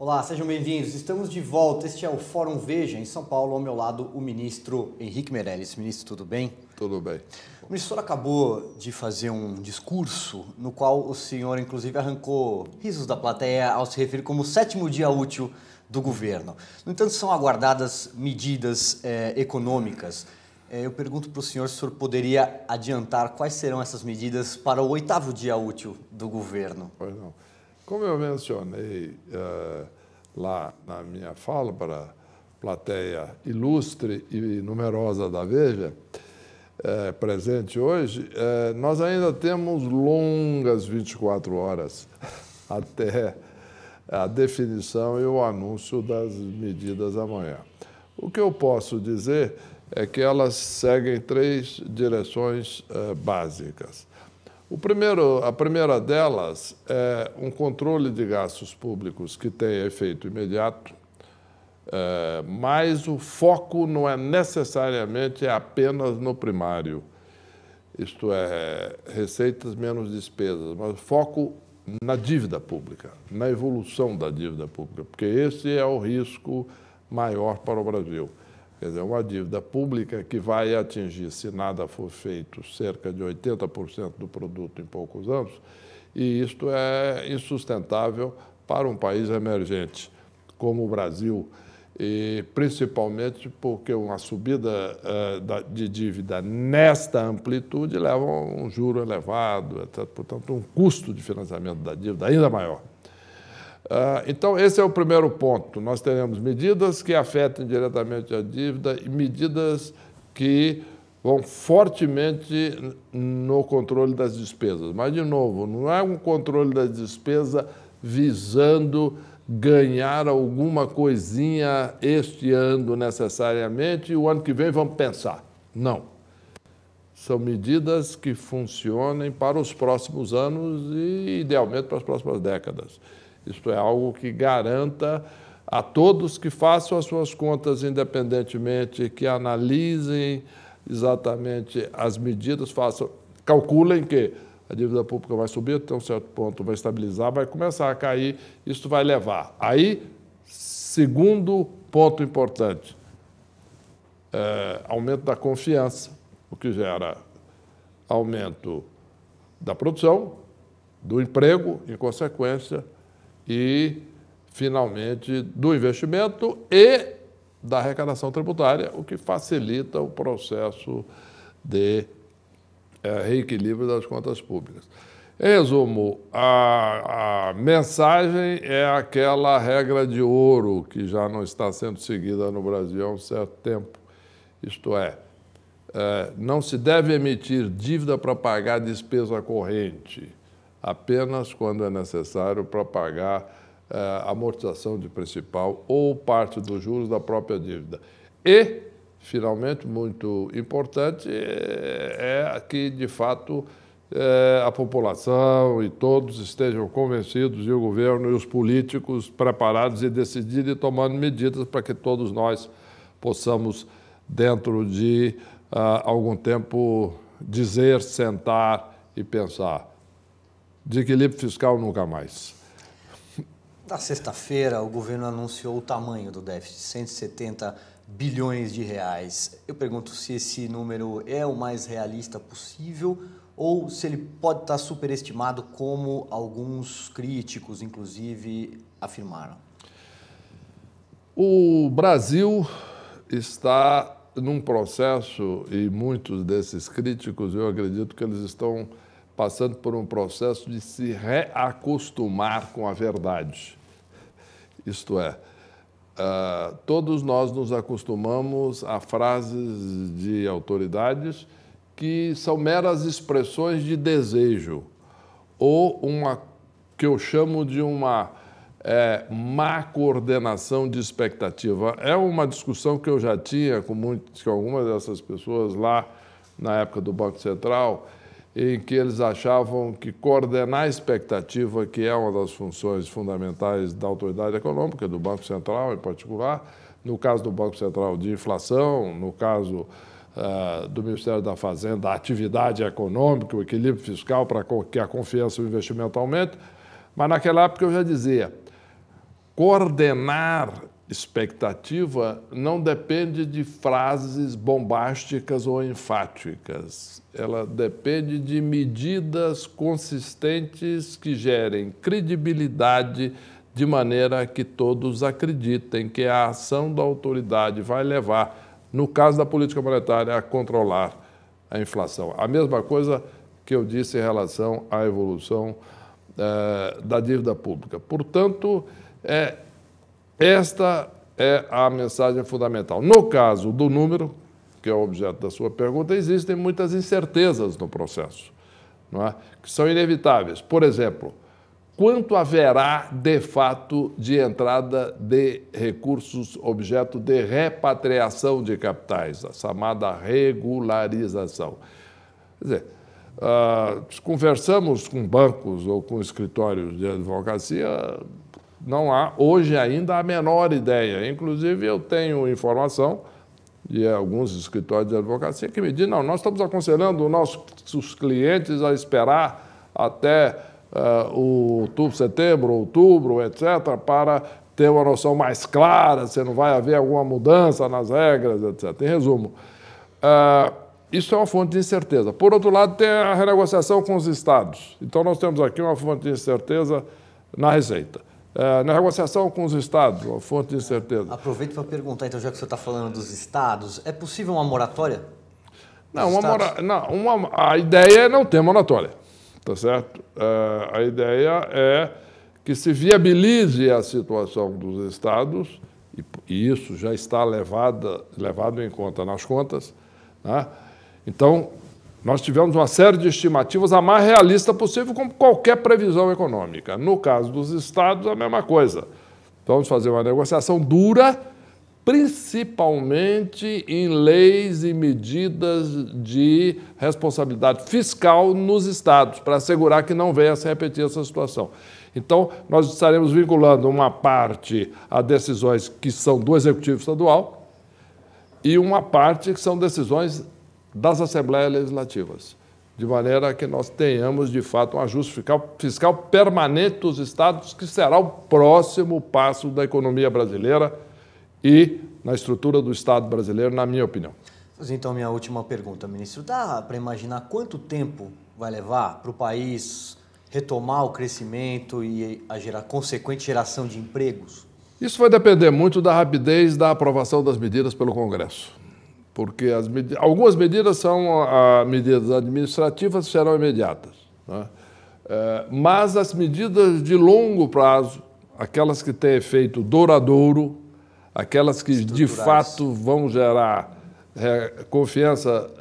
Olá, sejam bem-vindos. Estamos de volta. Este é o Fórum Veja, em São Paulo. Ao meu lado, o ministro Henrique Meirelles. Ministro, tudo bem? Tudo bem. O ministro acabou de fazer um discurso no qual o senhor, inclusive, arrancou risos da plateia ao se referir como o 7º dia útil do governo. No entanto, são aguardadas medidas econômicas. Eu pergunto para o senhor se o senhor poderia adiantar quais serão essas medidas para o 8º dia útil do governo. Pois não. Como eu mencionei lá na minha fala para a plateia ilustre e numerosa da Veja, presente hoje, nós ainda temos longas 24 horas até a definição e o anúncio das medidas amanhã. O que eu posso dizer é que elas seguem 3 direções básicas. A primeira delas é um controle de gastos públicos que tenha efeito imediato, mas o foco não é necessariamente apenas no primário, isto é, receitas menos despesas, mas o foco na dívida pública, na evolução da dívida pública, porque esse é o risco maior para o Brasil. Quer dizer, uma dívida pública que vai atingir, se nada for feito, cerca de 80% do produto em poucos anos, e isto é insustentável para um país emergente como o Brasil, e principalmente porque uma subida de dívida nesta amplitude leva a um juro elevado, etc. Portanto, um custo de financiamento da dívida ainda maior. Então, esse é o primeiro ponto. Nós teremos medidas que afetem diretamente a dívida e medidas que vão fortemente no controle das despesas. Mas, de novo, não é um controle da despesa visando ganhar alguma coisinha este ano necessariamente e o ano que vem vamos pensar. Não. São medidas que funcionem para os próximos anos e, idealmente, para as próximas décadas. Isto é algo que garanta a todos que façam as suas contas independentemente, que analisem exatamente as medidas, calculem que a dívida pública vai subir até um certo ponto, vai estabilizar, vai começar a cair, isso vai levar. Aí, segundo ponto importante, aumento da confiança, o que gera aumento da produção, do emprego, em consequência, e, finalmente, do investimento e da arrecadação tributária, o que facilita o processo de reequilíbrio das contas públicas. Em resumo, a mensagem é aquela regra de ouro que já não está sendo seguida no Brasil há um certo tempo. Isto é, não se deve emitir dívida para pagar despesa corrente, apenas quando é necessário para pagar amortização de principal ou parte dos juros da própria dívida. E, finalmente, muito importante, é que, de fato, a população e todos estejam convencidos, e o governo e os políticos preparados e decididos e tomando medidas para que todos nós possamos, dentro de algum tempo, dizer, sentar e pensar. De equilíbrio fiscal, nunca mais. Na sexta-feira, o governo anunciou o tamanho do déficit, 170 bilhões de reais. Eu pergunto se esse número é o mais realista possível ou se ele pode estar superestimado, como alguns críticos, inclusive, afirmaram. O Brasil está num processo, e muitos desses críticos, eu acredito que eles estão passando por um processo de se reacostumar com a verdade. Isto é, todos nós nos acostumamos a frases de autoridades que são meras expressões de desejo, ou que eu chamo de uma má coordenação de expectativa. É uma discussão que eu já tinha com algumas dessas pessoas lá na época do Banco Central, em que eles achavam que coordenar a expectativa, que é uma das funções fundamentais da autoridade econômica, do Banco Central em particular, no caso do Banco Central de inflação, no caso do Ministério da Fazenda, a atividade econômica, o equilíbrio fiscal para que a confiança e o investimento aumente. Mas naquela época eu já dizia, coordenar expectativa não depende de frases bombásticas ou enfáticas. Ela depende de medidas consistentes que gerem credibilidade de maneira que todos acreditem que a ação da autoridade vai levar, no caso da política monetária, a controlar a inflação. A mesma coisa que eu disse em relação à evolução da dívida pública. Portanto, esta é a mensagem fundamental. No caso do número, que é o objeto da sua pergunta, existem muitas incertezas no processo, não é? Que são inevitáveis. Por exemplo, quanto haverá, de fato, de entrada de recursos objeto de repatriação de capitais, a chamada regularização? Quer dizer, conversamos com bancos ou com escritórios de advocacia, não há hoje ainda a menor ideia. Inclusive, eu tenho informação de alguns escritórios de advocacia que me dizem, não, nós estamos aconselhando nossos clientes a esperar até setembro, outubro, etc., para ter uma noção mais clara, se não vai haver alguma mudança nas regras, etc. Em resumo, isso é uma fonte de incerteza. Por outro lado, tem a renegociação com os estados. Então, nós temos aqui uma fonte de incerteza na Receita. Na negociação com os estados, uma fonte de incerteza. Aproveito para perguntar, então, já que você está falando dos estados, é possível uma moratória? Não, a ideia é não ter moratória, tá certo? A ideia é que se viabilize a situação dos estados, e isso já está levado em conta nas contas, né? Então, nós tivemos uma série de estimativas a mais realista possível, como qualquer previsão econômica. No caso dos estados, a mesma coisa. Vamos fazer uma negociação dura, principalmente em leis e medidas de responsabilidade fiscal nos estados, para assegurar que não venha a se repetir essa situação. Então, nós estaremos vinculando uma parte a decisões que são do Executivo Estadual e uma parte que são decisões das Assembleias Legislativas, de maneira que nós tenhamos, de fato, um ajuste fiscal permanente dos estados, que será o próximo passo da economia brasileira e na estrutura do Estado brasileiro, na minha opinião. Então, minha última pergunta, ministro. Dá para imaginar quanto tempo vai levar para o país retomar o crescimento e a consequente geração de empregos? Isso vai depender muito da rapidez da aprovação das medidas pelo Congresso, porque algumas medidas são medidas administrativas, serão imediatas, né? Mas as medidas de longo prazo, aquelas que têm efeito duradouro, aquelas que de fato vão gerar confiança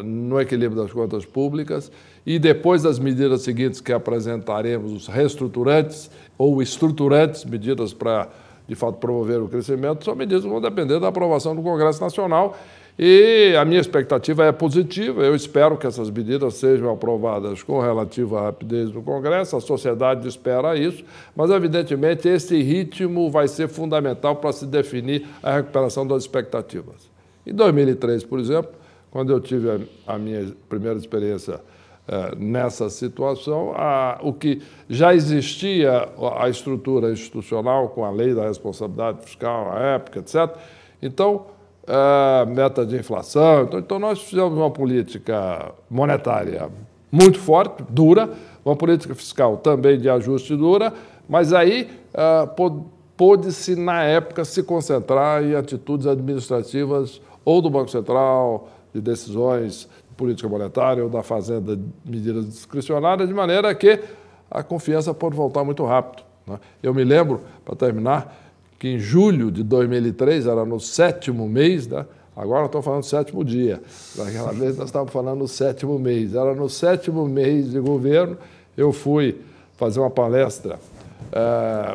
no equilíbrio das contas públicas, e depois das medidas seguintes que apresentaremos, os reestruturantes ou estruturantes, medidas para, de fato, promover o crescimento, são medidas que vão depender da aprovação do Congresso Nacional, e a minha expectativa é positiva. Eu espero que essas medidas sejam aprovadas com relativa rapidez no Congresso, a sociedade espera isso, mas, evidentemente, esse ritmo vai ser fundamental para se definir a recuperação das expectativas. Em 2003, por exemplo, quando eu tive a minha primeira experiência nessa situação, o que já existia, a estrutura institucional com a lei da responsabilidade fiscal, a época, etc. Então, meta de inflação. Então, nós fizemos uma política monetária muito forte, dura, uma política fiscal também de ajuste dura, mas aí pôde-se, na época, se concentrar em atitudes administrativas ou do Banco Central, de decisões de política monetária ou da Fazenda, medidas discricionárias, de maneira que a confiança pode voltar muito rápido, né? Eu me lembro, para terminar, que em julho de 2003, era no 7º mês, né? Agora estou falando do 7º dia, naquela vez nós estávamos falando do 7º mês, era no 7º mês de governo, eu fui fazer uma palestra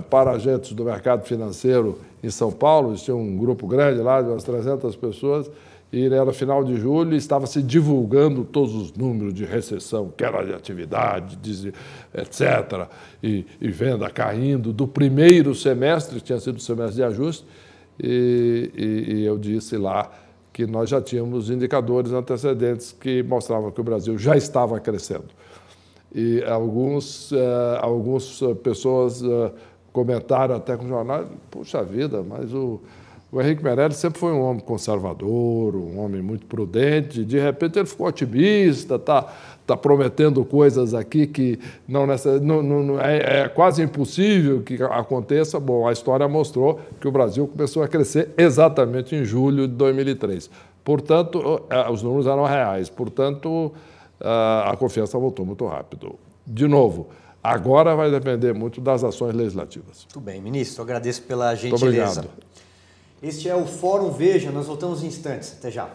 para agentes do mercado financeiro em São Paulo, tinha um grupo grande lá, de umas 300 pessoas, e era final de julho e estava se divulgando todos os números de recessão, queda de atividade, etc., e venda caindo do primeiro semestre, que tinha sido o semestre de ajuste, e eu disse lá que nós já tínhamos indicadores antecedentes que mostravam que o Brasil já estava crescendo. E algumas pessoas comentaram até com o jornal, puxa vida, mas o Henrique Meirelles sempre foi um homem conservador, um homem muito prudente, de repente ele ficou otimista, está prometendo coisas aqui que é quase impossível que aconteça. Bom, a história mostrou que o Brasil começou a crescer exatamente em julho de 2003. Portanto, os números eram reais, portanto, a confiança voltou muito rápido. De novo, agora vai depender muito das ações legislativas. Muito bem, ministro, agradeço pela gentileza. Muito obrigado. Este é o Fórum Veja, nós voltamos em instantes. Até já.